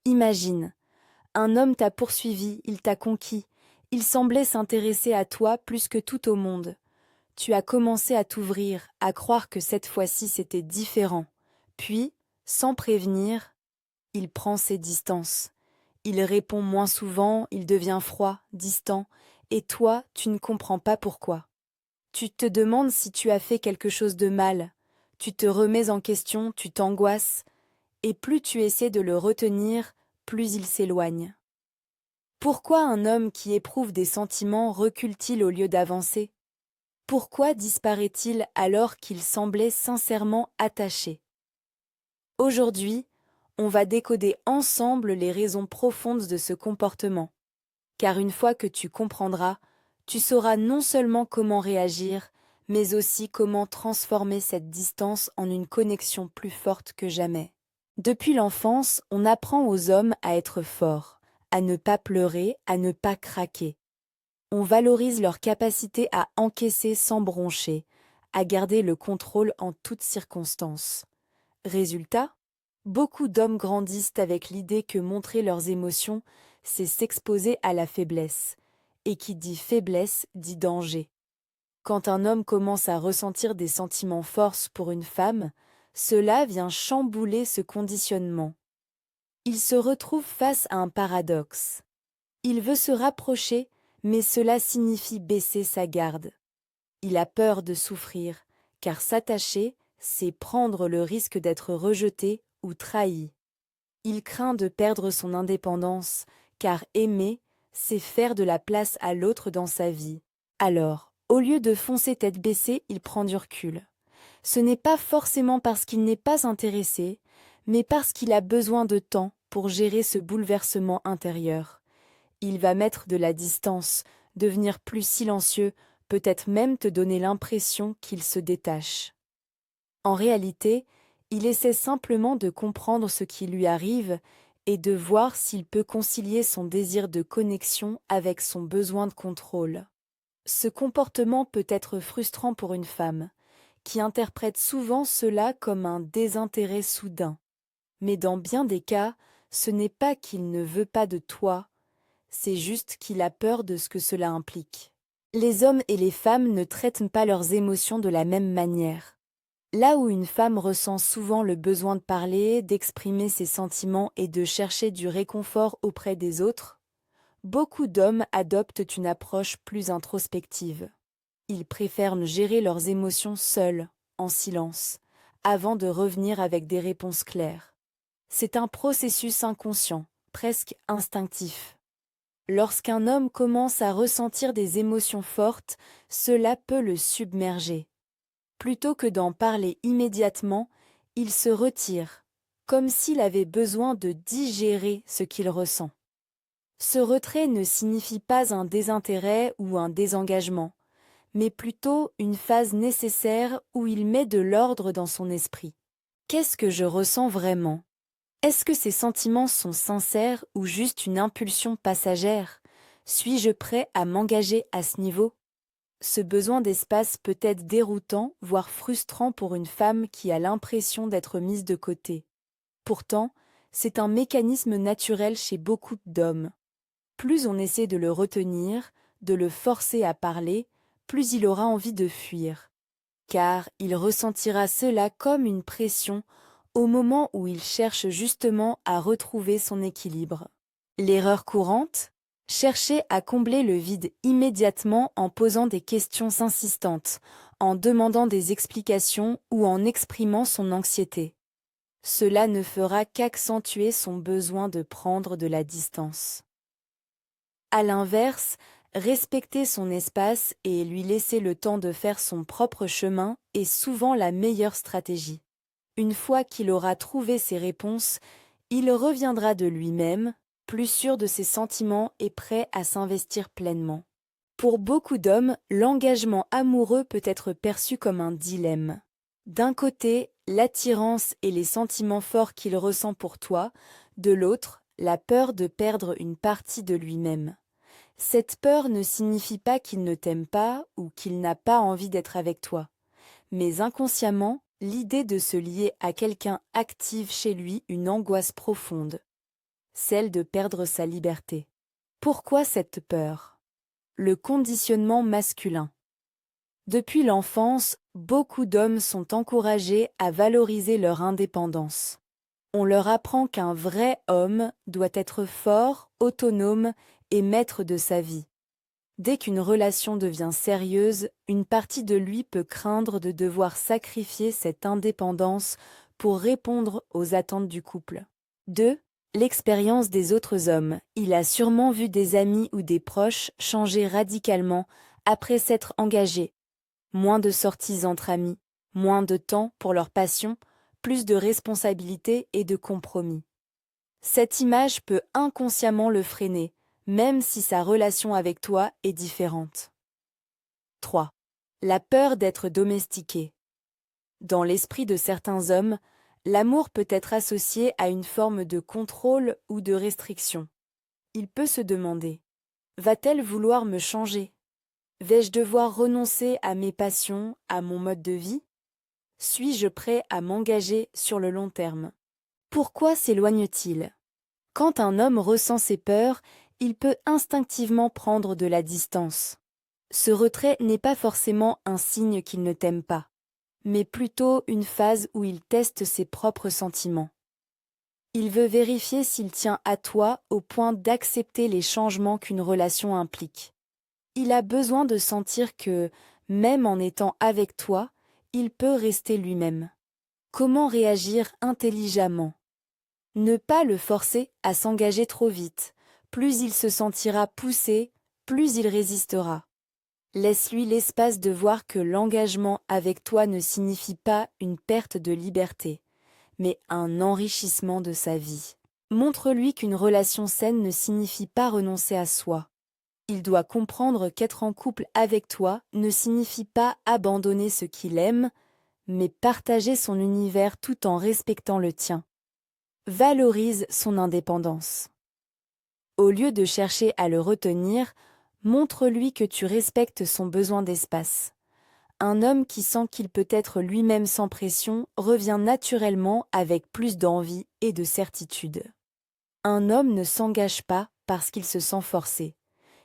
Imagine, un homme t'a poursuivi, il t'a conquis, il semblait s'intéresser à toi plus que tout au monde. Tu as commencé à t'ouvrir, à croire que cette fois-ci c'était différent. Puis, sans prévenir, il prend ses distances. Il répond moins souvent, il devient froid, distant, et toi, tu ne comprends pas pourquoi. Tu te demandes si tu as fait quelque chose de mal. Tu te remets en question, tu t'angoisses, et plus tu essaies de le retenir, plus il s'éloigne. Pourquoi un homme qui éprouve des sentiments recule-t-il au lieu d'avancer? Pourquoi disparaît-il alors qu'il semblait sincèrement attaché? Aujourd'hui, on va décoder ensemble les raisons profondes de ce comportement, car une fois que tu comprendras, tu sauras non seulement comment réagir, mais aussi comment transformer cette distance en une connexion plus forte que jamais. Depuis l'enfance, on apprend aux hommes à être forts, à ne pas pleurer, à ne pas craquer. On valorise leur capacité à encaisser sans broncher, à garder le contrôle en toutes circonstances. Résultat, beaucoup d'hommes grandissent avec l'idée que montrer leurs émotions, c'est s'exposer à la faiblesse. Et qui dit faiblesse dit danger. Quand un homme commence à ressentir des sentiments forts pour une femme, cela vient chambouler ce conditionnement. Il se retrouve face à un paradoxe. Il veut se rapprocher, mais cela signifie baisser sa garde. Il a peur de souffrir, car s'attacher, c'est prendre le risque d'être rejeté ou trahi. Il craint de perdre son indépendance, car aimer, c'est faire de la place à l'autre dans sa vie. Alors, au lieu de foncer tête baissée, il prend du recul. Ce n'est pas forcément parce qu'il n'est pas intéressé, mais parce qu'il a besoin de temps pour gérer ce bouleversement intérieur. Il va mettre de la distance, devenir plus silencieux, peut-être même te donner l'impression qu'il se détache. En réalité, il essaie simplement de comprendre ce qui lui arrive et de voir s'il peut concilier son désir de connexion avec son besoin de contrôle. Ce comportement peut être frustrant pour une femme, qui interprète souvent cela comme un désintérêt soudain. Mais dans bien des cas, ce n'est pas qu'il ne veut pas de toi, c'est juste qu'il a peur de ce que cela implique. Les hommes et les femmes ne traitent pas leurs émotions de la même manière. Là où une femme ressent souvent le besoin de parler, d'exprimer ses sentiments et de chercher du réconfort auprès des autres, beaucoup d'hommes adoptent une approche plus introspective. Ils préfèrent gérer leurs émotions seuls, en silence, avant de revenir avec des réponses claires. C'est un processus inconscient, presque instinctif. Lorsqu'un homme commence à ressentir des émotions fortes, cela peut le submerger. Plutôt que d'en parler immédiatement, il se retire, comme s'il avait besoin de digérer ce qu'il ressent. Ce retrait ne signifie pas un désintérêt ou un désengagement, mais plutôt une phase nécessaire où il met de l'ordre dans son esprit. Qu'est-ce que je ressens vraiment? Est-ce que ces sentiments sont sincères ou juste une impulsion passagère? Suis-je prêt à m'engager à ce niveau? Ce besoin d'espace peut être déroutant, voire frustrant pour une femme qui a l'impression d'être mise de côté. Pourtant, c'est un mécanisme naturel chez beaucoup d'hommes. Plus on essaie de le retenir, de le forcer à parler, plus il aura envie de fuir. Car il ressentira cela comme une pression au moment où il cherche justement à retrouver son équilibre. L'erreur courante? Chercher à combler le vide immédiatement en posant des questions insistantes, en demandant des explications ou en exprimant son anxiété. Cela ne fera qu'accentuer son besoin de prendre de la distance. À l'inverse, respecter son espace et lui laisser le temps de faire son propre chemin est souvent la meilleure stratégie. Une fois qu'il aura trouvé ses réponses, il reviendra de lui-même, plus sûr de ses sentiments et prêt à s'investir pleinement. Pour beaucoup d'hommes, l'engagement amoureux peut être perçu comme un dilemme. D'un côté, l'attirance et les sentiments forts qu'il ressent pour toi, de l'autre, la peur de perdre une partie de lui-même. Cette peur ne signifie pas qu'il ne t'aime pas ou qu'il n'a pas envie d'être avec toi. Mais inconsciemment, l'idée de se lier à quelqu'un active chez lui une angoisse profonde. celle de perdre sa liberté. Pourquoi cette peur? Le conditionnement masculin. Depuis l'enfance, beaucoup d'hommes sont encouragés à valoriser leur indépendance. On leur apprend qu'un vrai homme doit être fort, autonome et maître de sa vie. Dès qu'une relation devient sérieuse, une partie de lui peut craindre de devoir sacrifier cette indépendance pour répondre aux attentes du couple. 2. L'expérience des autres hommes. Il a sûrement vu des amis ou des proches changer radicalement après s'être engagés. Moins de sorties entre amis, moins de temps pour leur passion, plus de responsabilités et de compromis. Cette image peut inconsciemment le freiner, même si sa relation avec toi est différente. 3. La peur d'être domestiqué. Dans l'esprit de certains hommes, l'amour peut être associé à une forme de contrôle ou de restriction. Il peut se demander: va-t-elle vouloir me changer? Vais-je devoir renoncer à mes passions, à mon mode de vie? Suis-je prêt à m'engager sur le long terme? Pourquoi s'éloigne-t-il? Quand un homme ressent ses peurs, il peut instinctivement prendre de la distance. Ce retrait n'est pas forcément un signe qu'il ne t'aime pas, mais plutôt une phase où il teste ses propres sentiments. Il veut vérifier s'il tient à toi au point d'accepter les changements qu'une relation implique. Il a besoin de sentir que, même en étant avec toi, il peut rester lui-même. Comment réagir intelligemment? Ne pas le forcer à s'engager trop vite. Plus il se sentira poussé, plus il résistera. Laisse-lui l'espace de voir que l'engagement avec toi ne signifie pas une perte de liberté, mais un enrichissement de sa vie. Montre-lui qu'une relation saine ne signifie pas renoncer à soi. Il doit comprendre qu'être en couple avec toi ne signifie pas abandonner ce qu'il aime, mais partager son univers tout en respectant le tien. Valorise son indépendance. Au lieu de chercher à le retenir, montre-lui que tu respectes son besoin d'espace. Un homme qui sent qu'il peut être lui-même sans pression revient naturellement avec plus d'envie et de certitude. Un homme ne s'engage pas parce qu'il se sent forcé.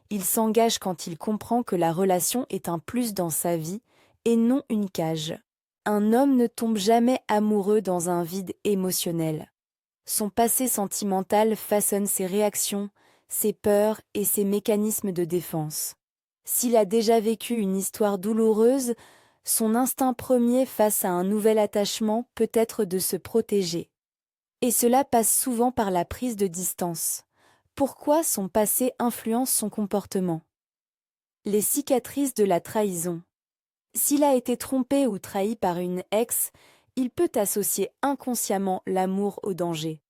Il s'engage quand il comprend que la relation est un plus dans sa vie et non une cage. Un homme ne tombe jamais amoureux dans un vide émotionnel. Son passé sentimental façonne ses réactions, ses peurs et ses mécanismes de défense. S'il a déjà vécu une histoire douloureuse, son instinct premier face à un nouvel attachement peut être de se protéger. Et cela passe souvent par la prise de distance. Pourquoi son passé influence son comportement? Les cicatrices de la trahison. S'il a été trompé ou trahi par une ex, il peut associer inconsciemment l'amour au danger.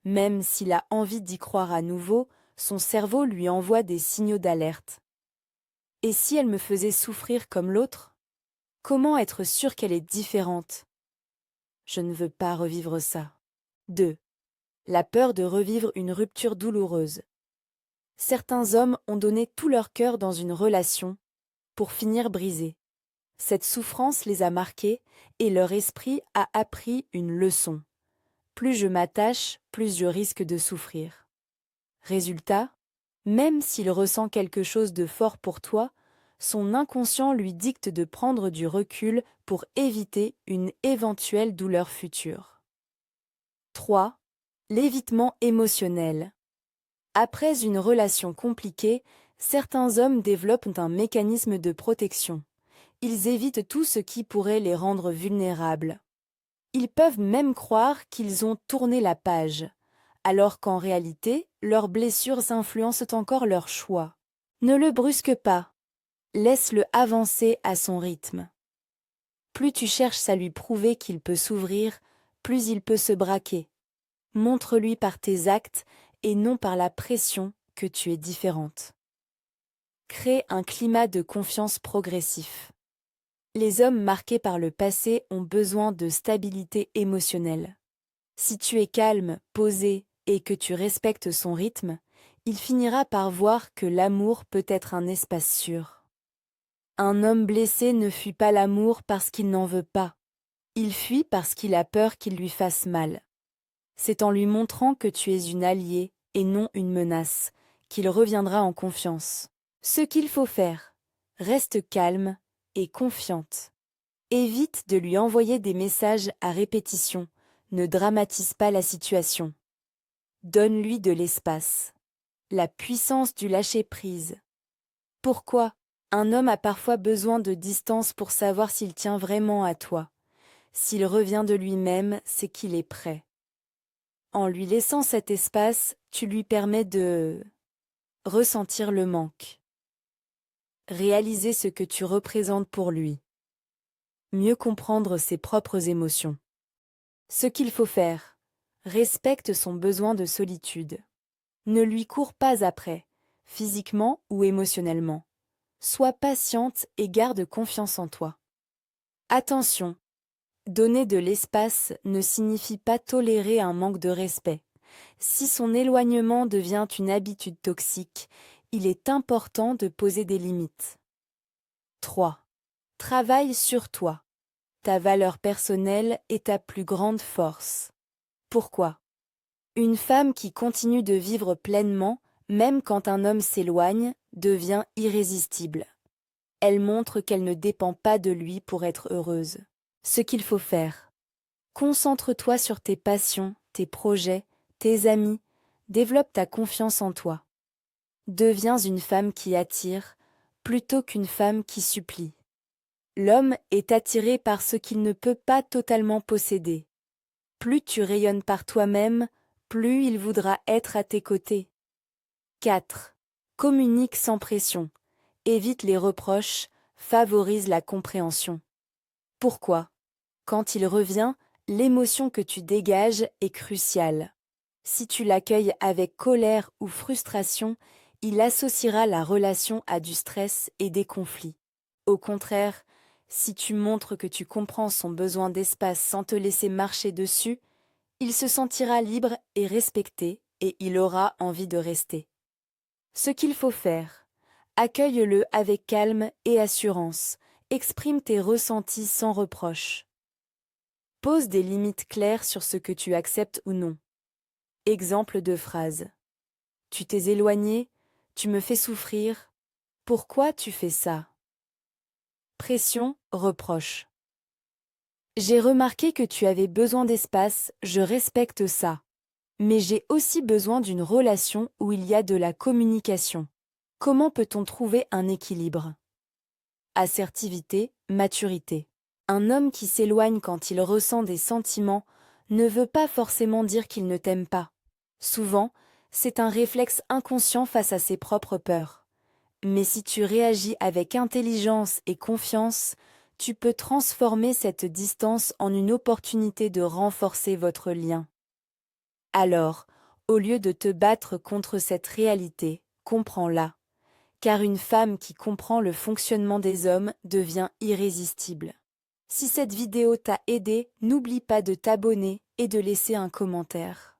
Même s'il a envie d'y croire à nouveau, son cerveau lui envoie des signaux d'alerte. Et si elle me faisait souffrir comme l'autre? Comment être sûr qu'elle est différente? Je ne veux pas revivre ça. 2. La peur de revivre une rupture douloureuse. Certains hommes ont donné tout leur cœur dans une relation pour finir brisés. Cette souffrance les a marqués et leur esprit a appris une leçon. Plus je m'attache, plus je risque de souffrir. Résultat, même s'il ressent quelque chose de fort pour toi, son inconscient lui dicte de prendre du recul pour éviter une éventuelle douleur future. 3. L'évitement émotionnel. Après une relation compliquée, certains hommes développent un mécanisme de protection. Ils évitent tout ce qui pourrait les rendre vulnérables. Ils peuvent même croire qu'ils ont tourné la page, alors qu'en réalité, leurs blessures influencent encore leur choix. Ne le brusque pas. Laisse-le avancer à son rythme. Plus tu cherches à lui prouver qu'il peut s'ouvrir, plus il peut se braquer. Montre-lui par tes actes et non par la pression que tu es différente. Crée un climat de confiance progressif. Les hommes marqués par le passé ont besoin de stabilité émotionnelle. Si tu es calme, posé et que tu respectes son rythme, il finira par voir que l'amour peut être un espace sûr. Un homme blessé ne fuit pas l'amour parce qu'il n'en veut pas. Il fuit parce qu'il a peur qu'il lui fasse mal. C'est en lui montrant que tu es une alliée et non une menace, qu'il reviendra en confiance. Ce qu'il faut faire, reste calme et confiante. Évite de lui envoyer des messages à répétition, ne dramatise pas la situation. Donne-lui de l'espace. La puissance du lâcher-prise. Pourquoi? Un homme a parfois besoin de distance pour savoir s'il tient vraiment à toi. S'il revient de lui-même, c'est qu'il est prêt. En lui laissant cet espace, tu lui permets de ressentir le manque. Réaliser ce que tu représentes pour lui. Mieux comprendre ses propres émotions. Ce qu'il faut faire. Respecte son besoin de solitude. Ne lui cours pas après, physiquement ou émotionnellement. Sois patiente et garde confiance en toi. Attention, donner de l'espace ne signifie pas tolérer un manque de respect. Si son éloignement devient une habitude toxique, il est important de poser des limites. 3. Travaille sur toi. Ta valeur personnelle est ta plus grande force. Pourquoi? Une femme qui continue de vivre pleinement, même quand un homme s'éloigne, devient irrésistible. Elle montre qu'elle ne dépend pas de lui pour être heureuse. Ce qu'il faut faire. Concentre-toi sur tes passions, tes projets, tes amis. Développe ta confiance en toi. Deviens une femme qui attire, plutôt qu'une femme qui supplie. L'homme est attiré par ce qu'il ne peut pas totalement posséder. Plus tu rayonnes par toi-même, plus il voudra être à tes côtés. 4. Communique sans pression. Évite les reproches, favorise la compréhension. Pourquoi? Quand il revient, l'émotion que tu dégages est cruciale. Si tu l'accueilles avec colère ou frustration, il associera la relation à du stress et des conflits. Au contraire, si tu montres que tu comprends son besoin d'espace sans te laisser marcher dessus, il se sentira libre et respecté et il aura envie de rester. Ce qu'il faut faire. Accueille-le avec calme et assurance. Exprime tes ressentis sans reproche. Pose des limites claires sur ce que tu acceptes ou non. Exemple de phrase. Tu t'es éloigné, tu me fais souffrir. Pourquoi tu fais ça? Pression, reproche. J'ai remarqué que tu avais besoin d'espace, je respecte ça. Mais j'ai aussi besoin d'une relation où il y a de la communication. Comment peut-on trouver un équilibre? Assertivité, maturité. Un homme qui s'éloigne quand il ressent des sentiments ne veut pas forcément dire qu'il ne t'aime pas. Souvent, c'est un réflexe inconscient face à ses propres peurs. Mais si tu réagis avec intelligence et confiance, tu peux transformer cette distance en une opportunité de renforcer votre lien. Alors, au lieu de te battre contre cette réalité, comprends-la. Car une femme qui comprend le fonctionnement des hommes devient irrésistible. Si cette vidéo t'a aidé, n'oublie pas de t'abonner et de laisser un commentaire.